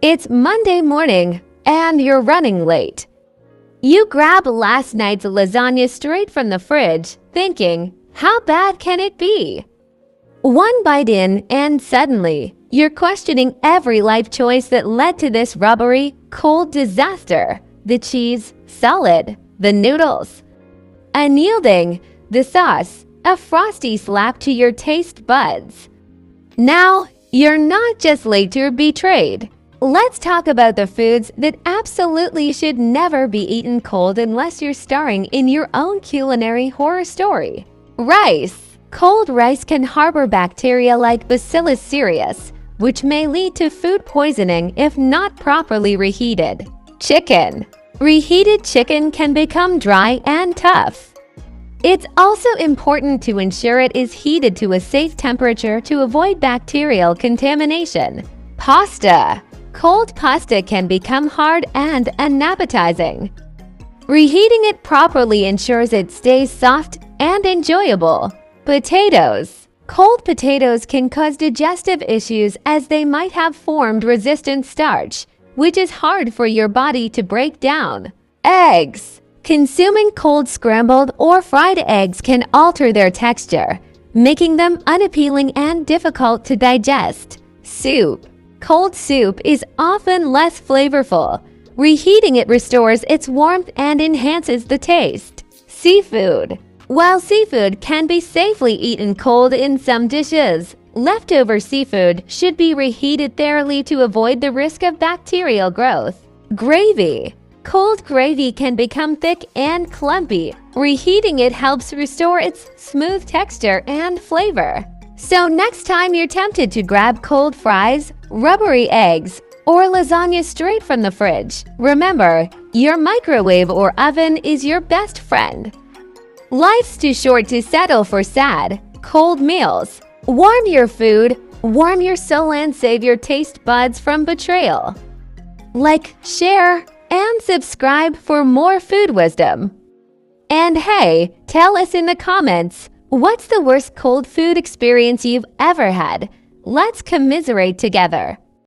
It's Monday morning, and you're running late. You grab last night's lasagna straight from the fridge, thinking, how bad can it be? One bite in, and suddenly, you're questioning every life choice that led to this rubbery, cold disaster. The cheese, salad, the noodles. Unyielding, the sauce, a frosty slap to your taste buds. Now, you're not just late, you're betrayed. Let's talk about the foods that absolutely should never be eaten cold unless you're starring in your own culinary horror story. Rice. Cold rice can harbor bacteria like Bacillus cereus, which may lead to food poisoning if not properly reheated. Chicken. Reheated chicken can become dry and tough. It's also important to ensure it is heated to a safe temperature to avoid bacterial contamination. Pasta. Cold pasta can become hard and unappetizing. Reheating it properly ensures it stays soft and enjoyable. Potatoes. Cold potatoes can cause digestive issues as they might have formed resistant starch, which is hard for your body to break down. Eggs. Consuming cold scrambled or fried eggs can alter their texture, making them unappealing and difficult to digest. Soup. Cold soup is often less flavorful. Reheating it restores its warmth and enhances the taste. Seafood. While seafood can be safely eaten cold in some dishes, leftover seafood should be reheated thoroughly to avoid the risk of bacterial growth. Gravy. Cold gravy can become thick and clumpy. Reheating it helps restore its smooth texture and flavor. So next time you're tempted to grab cold fries, rubbery eggs, or lasagna straight from the fridge, remember, your microwave or oven is your best friend. Life's too short to settle for sad, cold meals. Warm your food, warm your soul, and save your taste buds from betrayal. Like, share, and subscribe for more food wisdom. And hey, tell us in the comments, what's the worst cold food experience you've ever had? Let's commiserate together.